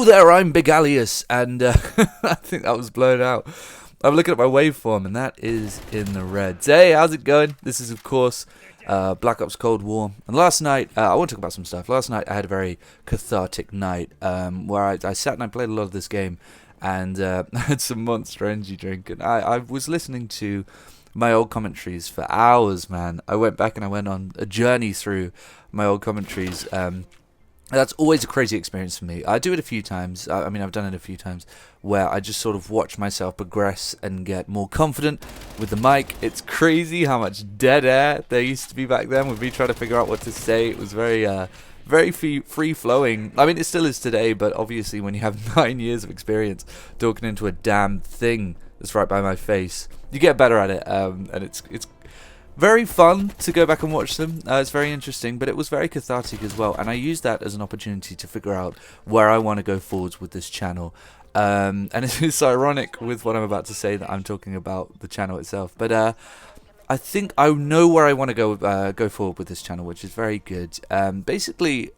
there, I'm Big Alias, and I think that was blown out. I'm looking at my waveform, and that is in the red. Hey, how's it going? This is, of course, Black Ops Cold War. And last night, I want to talk about some stuff. Last night, I had a very cathartic night where I sat and I played a lot of this game, and I had some Monster Energy drink, and I was listening to my old commentaries for hours, man. I went back and I went on a journey through my old commentaries. That's always a crazy experience for me. I do it a few times. I mean, I've done it a few times where I just sort of watch myself progress and get more confident with the mic. It's crazy how much dead air there used to be back then with me trying to figure out what to say. It was very free-flowing. I mean, it still is today, but obviously when you have 9 years of experience talking into a damn thing that's right by my face, you get better at it, and it's very fun to go back and watch them. It's very interesting, but it was very cathartic as well, and I used that as an opportunity to figure out where I want to go forwards with this channel. And it's ironic with what I'm about to say that I'm talking about the channel itself, but I think I know where I want to go forward with this channel, which is very good. Basically,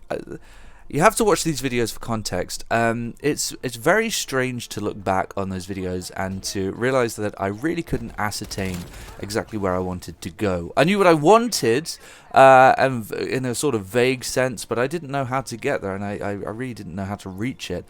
you have to watch these videos for context. It's very strange to look back on those videos and to realize that I really couldn't ascertain exactly where I wanted to go. I knew what I wanted, and in a sort of vague sense, but I didn't know how to get there, and I really didn't know how to reach it.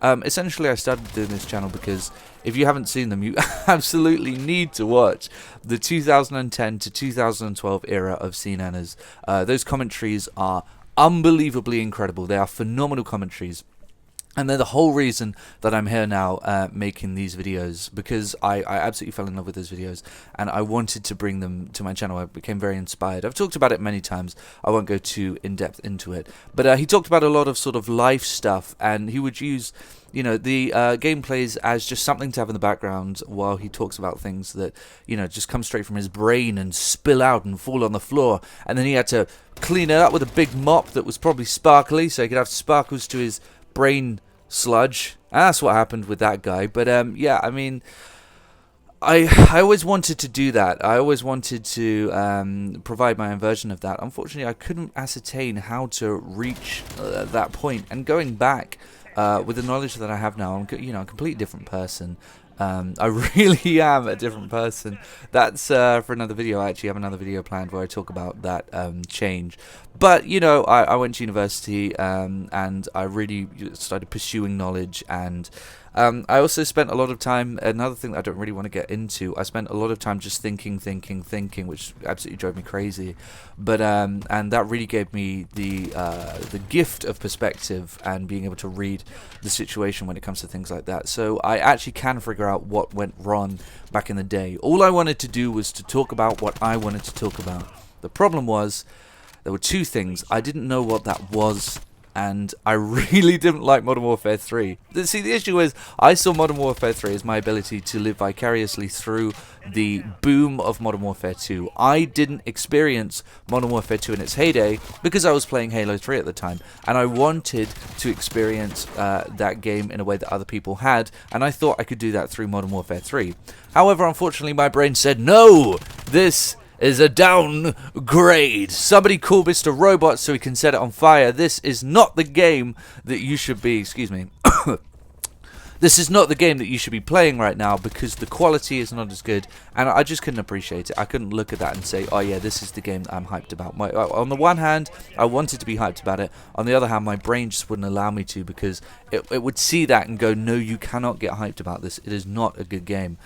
Essentially, I started doing this channel because if you haven't seen them, you absolutely need to watch the 2010 to 2012 era of CNNers. Those commentaries are unbelievably incredible. They are phenomenal commentaries, and they're the whole reason that I'm here now making these videos, because I absolutely fell in love with those videos and I wanted to bring them to my channel. I became very inspired. I've talked about it many times. I won't go too in depth into it, but he talked about a lot of sort of life stuff, and he would use, you know, the gameplays as just something to have in the background while he talks about things that, you know, just come straight from his brain and spill out and fall on the floor, and then he had to clean it up with a big mop that was probably sparkly so he could have sparkles to his brain sludge. And that's what happened with that guy. But yeah, I mean, I always wanted to do that. I always wanted to provide my own version of that. Unfortunately, I couldn't ascertain how to reach that point. And going back with the knowledge that I have now, I'm, you know, a completely different person. I really am a different person. That's for another video. I actually have another video planned where I talk about that change. But, you know, I went to university and I really started pursuing knowledge, and I also spent a lot of time, another thing that I don't really want to get into, I spent a lot of time just thinking, which absolutely drove me crazy. But and that really gave me the gift of perspective and being able to read the situation when it comes to things like that. So I actually can figure out what went wrong back in the day. All I wanted to do was to talk about what I wanted to talk about. The problem was, there were two things. I didn't know what that was, and I really didn't like Modern Warfare 3. See, the issue is, I saw Modern Warfare 3 as my ability to live vicariously through the boom of Modern Warfare 2. I didn't experience Modern Warfare 2 in its heyday because I was playing Halo 3 at the time, and I wanted to experience that game in a way that other people had, and I thought I could do that through Modern Warfare 3. However, unfortunately, my brain said, no, this is a downgrade. Somebody call Mr. Robot so he can set it on fire. This is not the game that you should be, excuse me, this is not the game that you should be playing right now, because the quality is not as good, and I just couldn't appreciate it. I couldn't look at that and say, oh yeah, this is the game that I'm hyped about. On the one hand, I wanted to be hyped about it. On the other hand, my brain just wouldn't allow me to, because it would see that and go, no, you cannot get hyped about this. It is not a good game.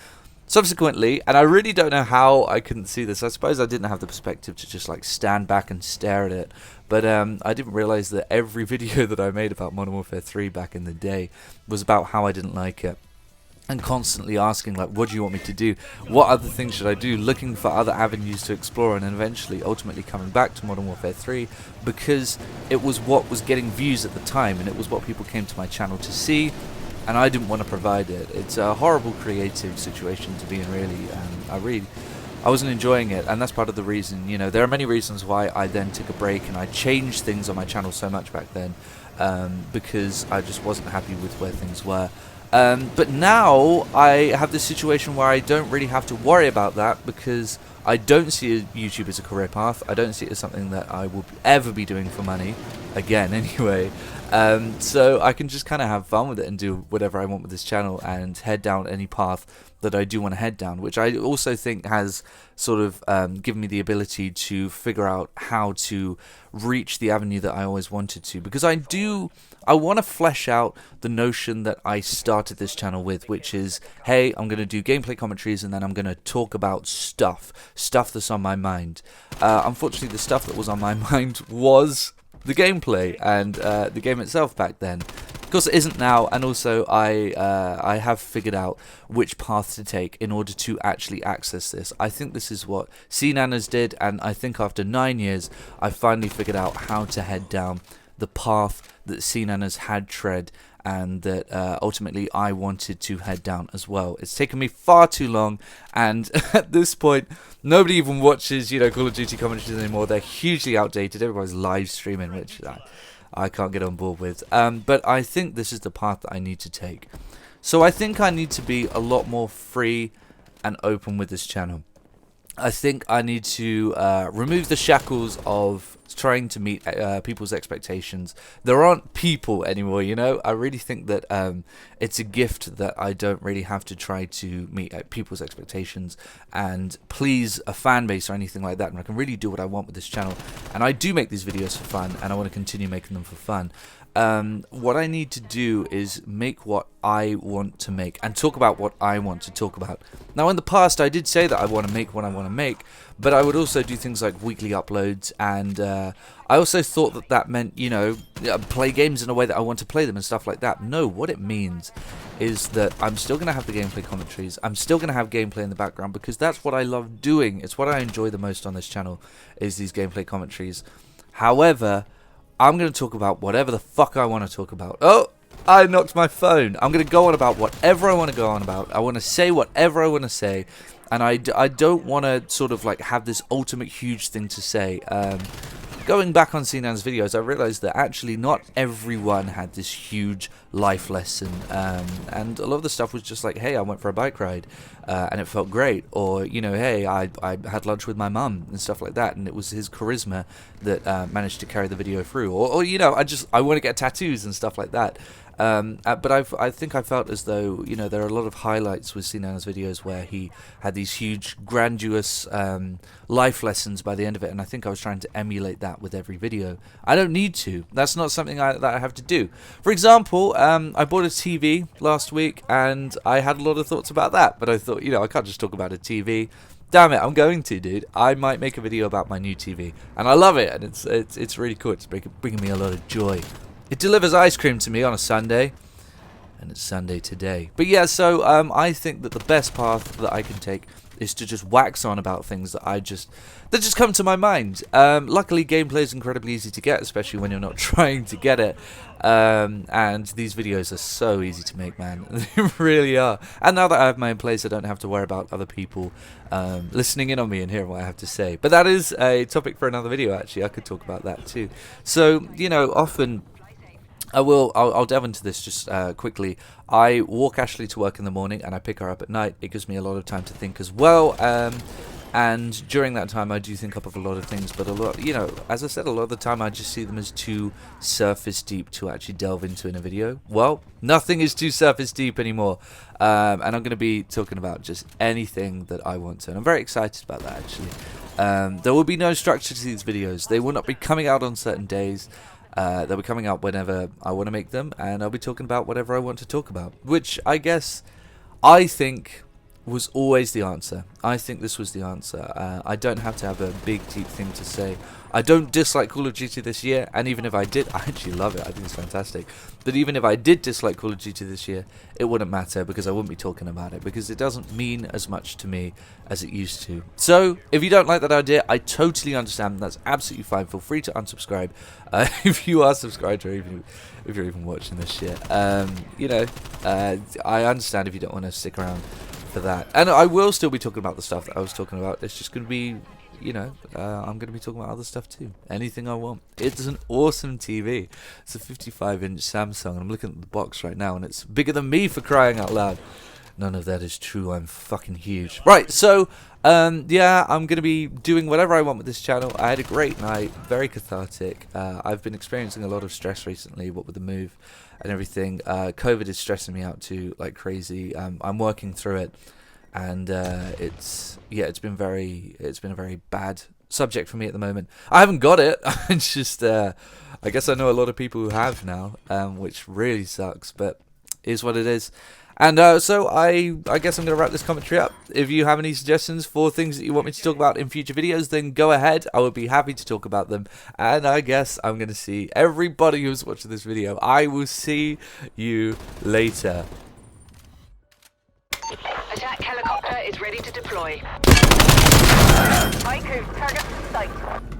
Subsequently, and I really don't know how I couldn't see this, I suppose I didn't have the perspective to just like stand back and stare at it, but I didn't realize that every video that I made about Modern Warfare 3 back in the day was about how I didn't like it, and constantly asking, like, what do you want me to do, what other things should I do, looking for other avenues to explore, and then eventually ultimately coming back to Modern Warfare 3 because it was what was getting views at the time, and it was what people came to my channel to see, and I didn't want to provide it. It's a horrible creative situation to be in, really. I wasn't enjoying it, and that's part of the reason. You know, there are many reasons why I then took a break and I changed things on my channel so much back then, because I just wasn't happy with where things were. But now I have this situation where I don't really have to worry about that, because I don't see YouTube as a career path. I don't see it as something that I will ever be doing for money. again anyway. So I can just kind of have fun with it and do whatever I want with this channel and head down any path that I do want to head down, which I also think has sort of given me the ability to figure out how to reach the avenue that I always wanted to, because I want to flesh out the notion that I started this channel with, which is, hey, I'm going to do gameplay commentaries and then I'm going to talk about stuff that's on my mind. Unfortunately, the stuff that was on my mind was the gameplay and the game itself back then. Of course it isn't now, and also I have figured out which path to take in order to actually access this. I think this is what CNANers did, and I think after 9 years I finally figured out how to head down the path that CNANers had tread, and that ultimately I wanted to head down as well. It's taken me far too long, and at this point nobody even watches, you know, Call of Duty commentaries anymore. They're hugely outdated. Everybody's live streaming, which I can't get on board with. But I think this is the path that I need to take. So I think I need to be a lot more free and open with this channel. I think I need to remove the shackles of trying to meet people's expectations. There aren't people anymore, you know. I really think that it's a gift that I don't really have to try to meet people's expectations and please a fan base or anything like that, and I can really do what I want with this channel. And I do make these videos for fun, and I want to continue making them for fun. What I need to do is make what I want to make and talk about what I want to talk about. Now, in the past, I did say that I want to make what I want to make, but I would also do things like weekly uploads, and I also thought that that meant, you know, play games in a way that I want to play them and stuff like that. No, what it means is that I'm still going to have the gameplay commentaries. I'm still going to have gameplay in the background because that's what I love doing. It's what I enjoy the most on this channel, is these gameplay commentaries. However, I'm going to talk about whatever the fuck I want to talk about. Oh, I knocked my phone. I'm going to go on about whatever I want to go on about. I want to say whatever I want to say. And I don't want to sort of like have this ultimate huge thing to say. Going back on CNAN's videos, I realized that actually not everyone had this huge life lesson. And a lot of the stuff was just like, hey, I went for a bike ride and it felt great. Or, you know, hey, I had lunch with my mum and stuff like that. And it was his charisma that managed to carry the video through. Or you know, I want to get tattoos and stuff like that. But I think I felt as though, you know, there are a lot of highlights with CNAN's videos where he had these huge, grandiose life lessons by the end of it, and I think I was trying to emulate that with every video. I don't need to. That's not something that I have to do. For example, I bought a TV last week, and I had a lot of thoughts about that, but I thought, you know, I can't just talk about a TV. Damn it, I'm going to, dude. I might make a video about my new TV, and I love it, and it's really cool. It's bringing me a lot of joy. It delivers ice cream to me on a Sunday, and it's Sunday today. But yeah, so I think that the best path that I can take is to just wax on about things that just come to my mind. Luckily, gameplay is incredibly easy to get, especially when you're not trying to get it. And these videos are so easy to make, man. They really are. And now that I have my own place, I don't have to worry about other people listening in on me and hearing what I have to say. But that is a topic for another video, actually. I could talk about that too. So, you know, often I'll delve into this just quickly. I walk Ashley to work in the morning and I pick her up at night. It gives me a lot of time to think as well. And during that time I do think up of a lot of things, but a lot, you know, as I said, a lot of the time I just see them as too surface deep to actually delve into in a video. Well, nothing is too surface deep anymore. And I'm going to be talking about just anything that I want to. And I'm very excited about that, actually. There will be no structure to these videos. They will not be coming out on certain days. They'll be coming out whenever I want to make them, and I'll be talking about whatever I want to talk about, which I guess I think was always the answer. I think this was the answer. I don't have to have a big, deep thing to say. I don't dislike Call of Duty this year, and even if I did, I actually love it. I think it's fantastic. But even if I did dislike Call of Duty this year, it wouldn't matter because I wouldn't be talking about it because it doesn't mean as much to me as it used to. So, if you don't like that idea, I totally understand. That's absolutely fine. Feel free to unsubscribe if you are subscribed or even if you're even watching this shit. You know, I understand if you don't want to stick around for that. And I will still be talking about the stuff that I was talking about. It's just going to be, you know, I'm going to be talking about other stuff too. Anything I want. It's an awesome TV. It's a 55-inch Samsung. I'm looking at the box right now and it's bigger than me, for crying out loud. None of that is true. I'm fucking huge. Right, so, yeah, I'm going to be doing whatever I want with this channel. I had a great night, very cathartic. I've been experiencing a lot of stress recently, what with the move and everything. COVID is stressing me out too, like crazy. I'm working through it, and it's been a very bad subject for me at the moment. I haven't got it. It's just, I guess I know a lot of people who have now, which really sucks, but is what it is. And so I guess I'm going to wrap this commentary up. If you have any suggestions for things that you want me to talk about in future videos, then go ahead. I would be happy to talk about them. And I guess I'm going to see everybody who's watching this video. I will see you later. Attack helicopter is ready to deploy. Haiku, target sight.